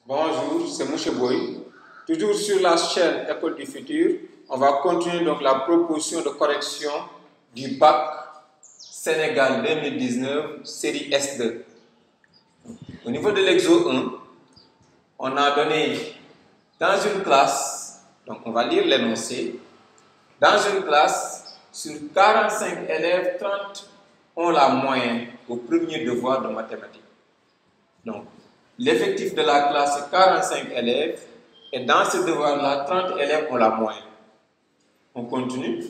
Bonjour, c'est M. Boy. Toujours sur la chaîne École du Futur, on va continuer donc la proposition de correction du bac Sénégal 2019, série S2. Au niveau de l'exo 1, on a donné dans une classe, donc on va lire l'énoncé, dans une classe, sur 45 élèves, 30 ont la moyenne au premier devoir de mathématiques. Donc, l'effectif de la classe est 45 élèves et dans ce devoir-là, 30 élèves ont la moyenne. On continue.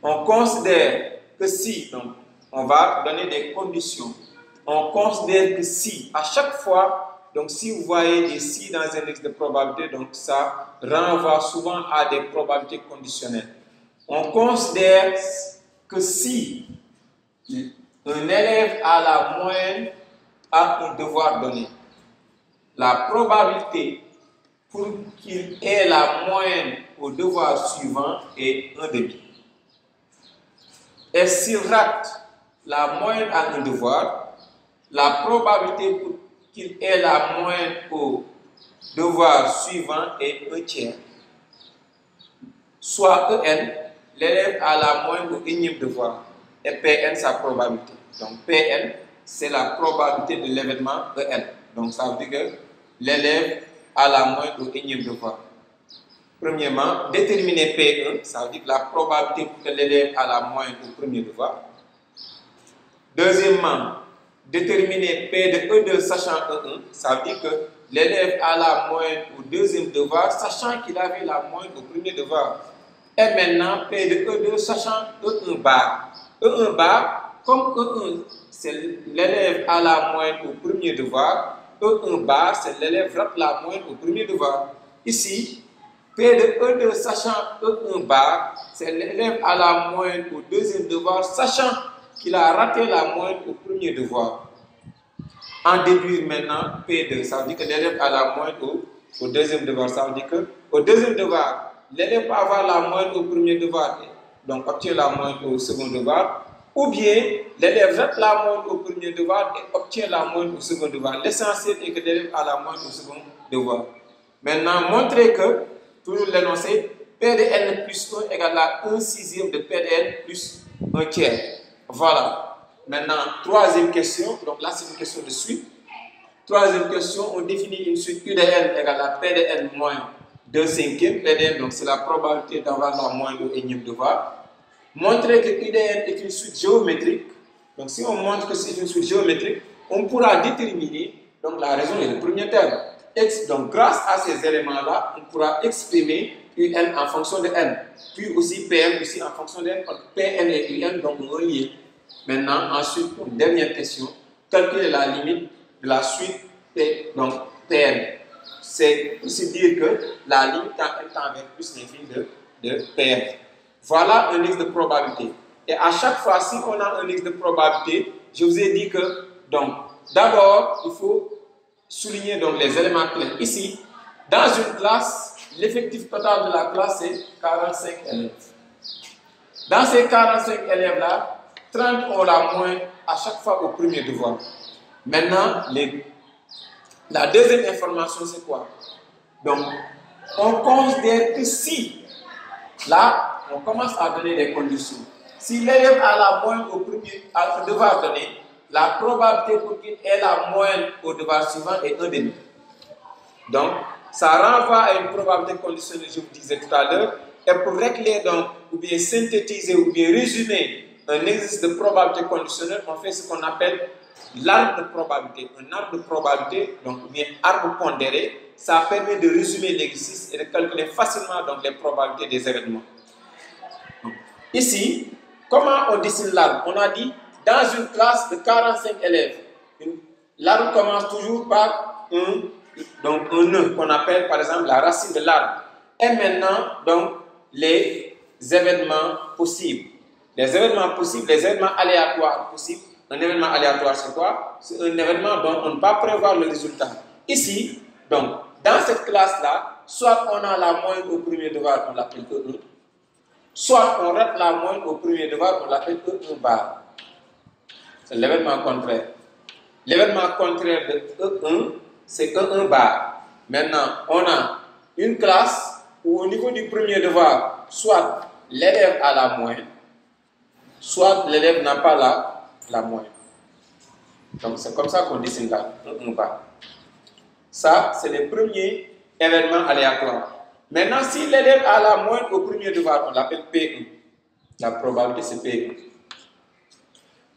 On considère que si, donc, on va donner des conditions. On considère que si, à chaque fois, donc si vous voyez des si dans un index de probabilité, donc ça renvoie souvent à des probabilités conditionnelles. On considère que si un élève a la moyenne à un devoir donné, la probabilité pour qu'il ait la moyenne au devoir suivant est 1/2. Et s'il rate la moyenne à un devoir, la probabilité pour qu'il ait la moyenne au devoir suivant est 1/3. Soit EN, l'élève a la moyenne au énième devoir, et PN sa probabilité. Donc PN, c'est la probabilité de l'événement EN. Donc ça veut dire que l'élève a la moyenne au énième devoir. Premièrement, déterminer P1, ça veut dire que la probabilité pour que l'élève a la moyenne au premier devoir. Deuxièmement, déterminer P de E2 sachant E1, ça veut dire que l'élève a la moyenne au deuxième devoir, sachant qu'il avait la moyenne au premier devoir. Et maintenant, P de E2 sachant E1 bar. E1 bar, comme E1, c'est l'élève a la moyenne au premier devoir, E1 bar, c'est l'élève rate la moyenne au premier devoir. Ici, P de E2 sachant E1 bar, c'est l'élève a la moyenne au deuxième devoir, sachant qu'il a raté la moyenne au premier devoir. En déduire maintenant P2, ça veut dire que l'élève a la moyenne au deuxième devoir. Ça veut dire qu'au deuxième devoir, l'élève peut avoir la moyenne au premier devoir, donc obtient la moyenne au second devoir, ou bien l'élève rate la moyenne au premier devoir et obtient la moyenne au second devoir. L'essentiel est que l'élève a la moyenne au second devoir. Maintenant, montrez que, toujours l'énoncé, P de n plus 1 égale à 1/6 de P de n plus 1/3. Voilà. Maintenant, troisième question. Donc là, c'est une question de suite. Troisième question, on définit une suite U de n égale à P de n moins 2/5. P de n, donc c'est la probabilité d'avoir la moyenne au énième devoir. Montrer que U de n est une suite géométrique. Donc si on montre que c'est une suite géométrique, on pourra déterminer donc la raison et le premier terme. Donc grâce à ces éléments-là, on pourra exprimer UN en fonction de n. Puis aussi Pn aussi en fonction de n. Pn et Un donc reliés. Maintenant, ensuite, dernière question, calculer la limite de la suite P, donc Pn. C'est aussi dire que la limite quand n tend vers plus l'infini de Pn. Voilà un X de probabilité. Et à chaque fois, si on a un X de probabilité, je vous ai dit que, donc, d'abord, il faut souligner donc les éléments clés. Ici, dans une classe, l'effectif total de la classe est 45 élèves. Dans ces 45 élèves-là, 30 ont la moyenne à chaque fois au premier devoir. Maintenant, la deuxième information, c'est quoi? Donc, on considère que si, là, on commence à donner des conditions. Si l'élève a la moyenne au premier devoir donné, la probabilité pour qu'il ait la moyenne au devoir suivant est 1/2. Donc, ça renvoie à une probabilité conditionnelle, je vous disais tout à l'heure. Et pour régler donc, ou bien synthétiser, ou bien résumer un exercice de probabilité conditionnelle, on fait ce qu'on appelle l'arbre de probabilité. Un arbre de probabilité, donc, ou bien arbre pondéré, ça permet de résumer l'exercice et de calculer facilement donc, les probabilités des événements. Ici, comment on dessine l'arbre? On a dit, dans une classe de 45 élèves, l'arbre commence toujours par un nœud qu'on appelle par exemple la racine de l'arbre. Et maintenant, donc, les événements possibles. Les événements possibles, les événements aléatoires possibles. Un événement aléatoire, c'est quoi? C'est un événement dont on ne peut pas prévoir le résultat. Ici, donc, dans cette classe-là, soit on a la moyenne au premier devoir, on l'appelle E1. Soit on rate la moyenne au premier devoir, on l'appelle E1 bar. C'est l'événement contraire. L'événement contraire de E1, c'est E1 bar. Maintenant, on a une classe où au niveau du premier devoir, soit l'élève a la moyenne, soit l'élève n'a pas la moyenne. Donc c'est comme ça qu'on dessine là, un bar. Ça, c'est le premier événement aléatoire. Maintenant, si l'élève a la moyenne au premier devoir, on l'appelle P1. La probabilité, c'est P1.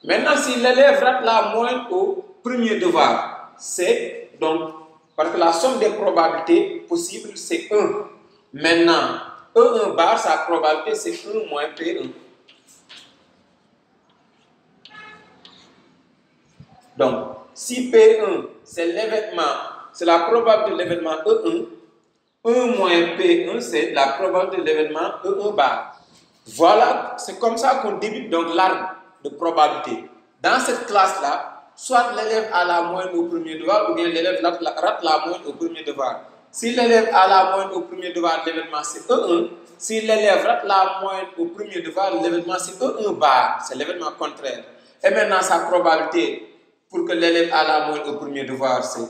Maintenant, si l'élève rate la moyenne au premier devoir, c'est donc, parce que la somme des probabilités possibles, c'est 1. Maintenant, E1 bar, sa probabilité, c'est 1 moins P1. Donc, si P1, c'est l'événement, c'est la probabilité de l'événement E1, 1 moins P1, c'est la probabilité de l'événement E1 bar. Voilà, c'est comme ça qu'on débute donc l'arbre de probabilité. Dans cette classe-là, soit l'élève a la moyenne au premier devoir ou bien l'élève rate la moyenne au premier devoir. Si l'élève a la moyenne au premier devoir, l'événement c'est E1. Si l'élève rate la moyenne au premier devoir, l'événement c'est E1 bar. C'est l'événement contraire. Et maintenant, sa probabilité pour que l'élève a la moyenne au premier devoir, c'est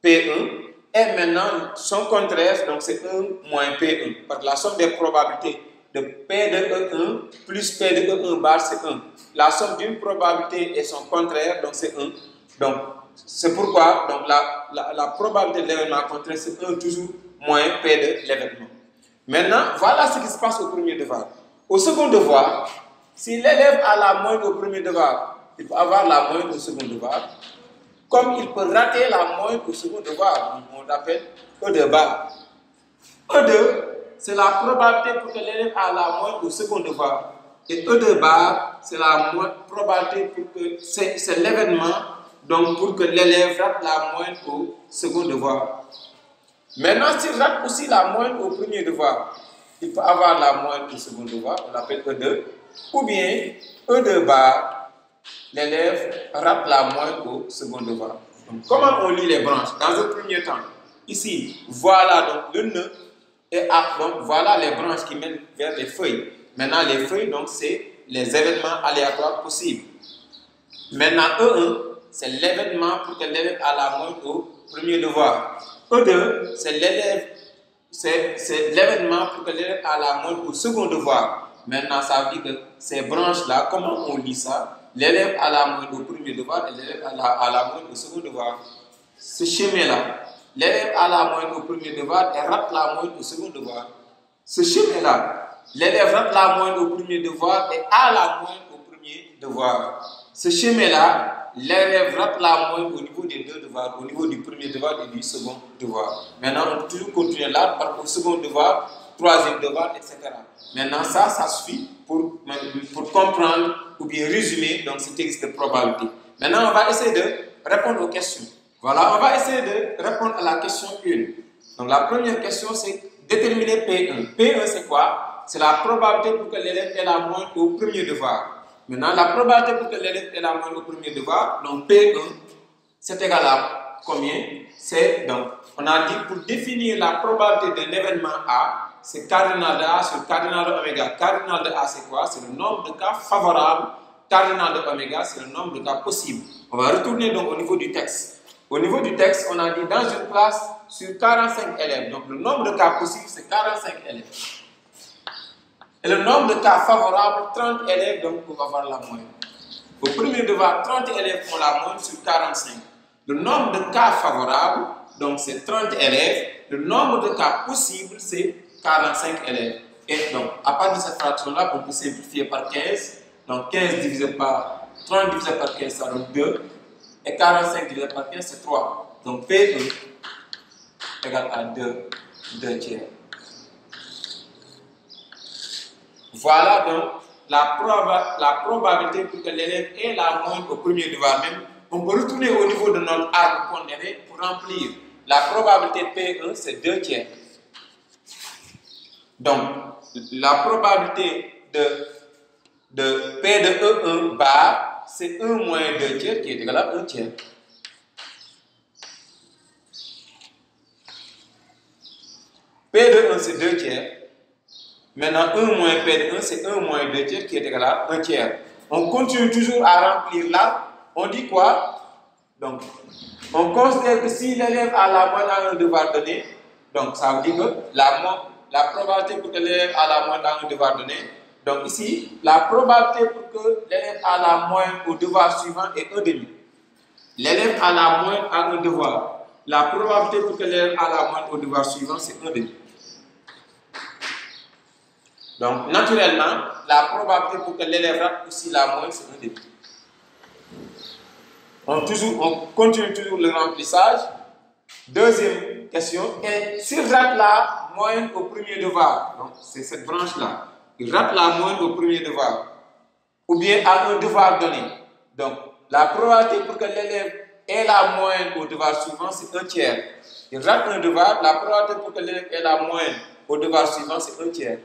P1. Et maintenant, son contraire, donc c'est 1 moins P1. Parce que la somme des probabilités de P de E1 plus P de E1 bar, c'est 1. La somme d'une probabilité et son contraire, donc c'est 1. Donc, c'est pourquoi donc, la probabilité de l'événement contraire, c'est 1 toujours moins P de l'événement. Maintenant, voilà ce qui se passe au premier devoir. Au second devoir, si l'élève a la moyenne au premier devoir, il peut avoir la moyenne au second devoir. Comme il peut rater la moyenne au second devoir, on l'appelle E2 bar. E2, c'est la probabilité pour que l'élève a la moyenne au second devoir. Et E2 bar, c'est la probabilité pour que c'est l'événement, donc pour que l'élève rate la moyenne au second devoir. Maintenant, s'il rate aussi la moyenne au premier devoir, il peut avoir la moyenne au second devoir, on l'appelle E2, ou bien E2 bar, l'élève rate la moyenne au second devoir. Donc, comment on lit les branches? Dans un premier temps, ici, voilà donc le nœud, et donc voilà les branches qui mènent vers les feuilles. Maintenant, les feuilles, donc c'est les événements aléatoires possibles. Maintenant, E1, c'est l'événement pour que l'élève a la moyenne au premier devoir. E2, c'est l'événement pour que l'élève a la moyenne au second devoir. Maintenant, ça veut dire que ces branches-là, comment on lit ça? L'élève a la moyenne au premier devoir et l'élève a la moyenne au second devoir. Ce schéma-là, l'élève a la moyenne au premier devoir et rate la moyenne au second devoir. Ce schéma-là, l'élève rate la moyenne au premier devoir et a la moyenne au premier devoir. Ce schéma-là, l'élève rate la moyenne au niveau des deux devoirs, au niveau du premier devoir et du second devoir. Maintenant, on peut toujours continuer là, par le second devoir, troisième devoir, etc. Maintenant, ça suffit pour comprendre ou bien résumer donc, ce texte de probabilité. Maintenant, on va essayer de répondre aux questions. Voilà, on va essayer de répondre à la question 1. Donc, la première question, c'est déterminer P1. P1, c'est quoi? C'est la probabilité pour que l'élève ait la moyenne au premier devoir. Maintenant, la probabilité pour que l'élève ait la moyenne au premier devoir, donc P1, c'est égal à combien? C'est donc, on a dit pour définir la probabilité d'un événement A, c'est cardinal de A sur cardinal de oméga. Cardinal de A, c'est quoi? C'est le nombre de cas favorables. Cardinal de oméga, c'est le nombre de cas possibles. On va retourner donc au niveau du texte. Au niveau du texte, on a dit dans une classe sur 45 élèves. Donc, le nombre de cas possibles, c'est 45 élèves. Et le nombre de cas favorables, 30 élèves, donc, pour avoir la moyenne. Au premier devoir, 30 élèves ont la moyenne sur 45. Le nombre de cas favorables, donc, c'est 30 élèves. Le nombre de cas possibles, c'est 45 élèves. Et donc, à partir de cette fraction-là, on peut simplifier par 15. Donc, 15 divisé par 30 divisé par 15, ça donne 2. Et 45 divisé par 15, c'est 3. Donc, P1 égale à 2 tiers. Voilà donc la probabilité pour que l'élève ait la moyenne au premier devoir. Même, on peut retourner au niveau de notre arbre pondéré pour remplir. La probabilité P1, c'est 2 tiers. Donc, la probabilité de P de E1 bar, c'est 1 moins 2 tiers qui est égal à 1 tiers. P de 1, c'est 2 tiers. Maintenant, 1 moins P de 1, c'est 1 moins 2 tiers qui est égal à 1 tiers. On continue toujours à remplir là. On dit quoi? Donc, on considère que si l'élève a la moyenne à un devoir donné, donc ça veut dire que la probabilité pour que l'élève a la moyenne à un devoir donné, donc ici, la probabilité pour que l'élève a la moyenne au devoir suivant est 1,5. L'élève a la moyenne à un devoir. La probabilité pour que l'élève a la moyenne au devoir suivant, c'est 1,5. Donc, naturellement, la probabilité pour que l'élève rate aussi la moyenne, c'est 1,5. On continue toujours le remplissage. Deuxième question. Et s'il rate la moyenne au premier devoir, donc c'est cette branche-là, il rate la moyenne au premier devoir, ou bien à un devoir donné. Donc, la probabilité pour que l'élève ait la moyenne au devoir suivant, c'est 1/3. Il rate un devoir, la probabilité pour que l'élève ait la moyenne au devoir suivant, c'est 1/3.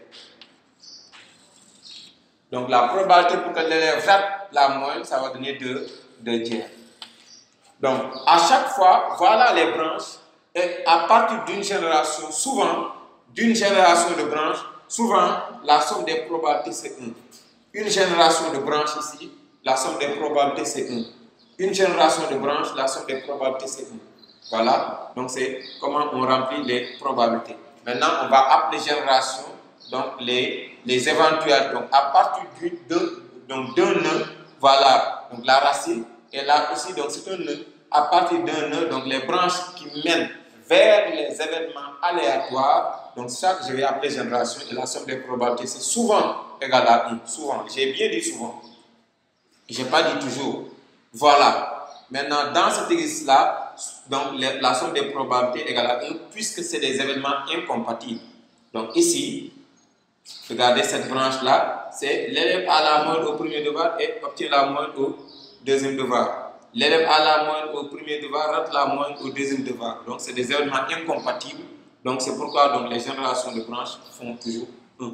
Donc, la probabilité pour que l'élève rate la moyenne, ça va donner 2/3. Donc, à chaque fois, voilà les branches. Et à partir d'une génération, souvent, d'une génération de branches, souvent, la somme des probabilités, c'est 1. Une génération de branches ici, la somme des probabilités, c'est 1. Une génération de branches, la somme des probabilités, c'est 1. Voilà, donc c'est comment on remplit les probabilités. Maintenant, on va appeler génération, donc les éventuels. Donc, à partir d'un nœud, voilà, donc la racine. Et là aussi, donc c'est un nœud. À partir d'un nœud, donc les branches qui mènent vers les événements aléatoires, donc ça que je vais appeler génération, et la somme des probabilités, c'est souvent égal à 1. Souvent, j'ai bien dit souvent. Je n'ai pas dit toujours. Voilà. Maintenant, dans cet exercice-là, donc la somme des probabilités est égale à 1, puisque c'est des événements incompatibles. Donc ici, regardez cette branche-là, c'est l'élève a la moyenne au premier devoir et obtient la moyenne au deuxième devoir. L'élève a la moyenne au premier devoir, rate la moyenne au deuxième devoir. Donc c'est des événements incompatibles. Donc c'est pourquoi donc, les générations de branches font toujours 1.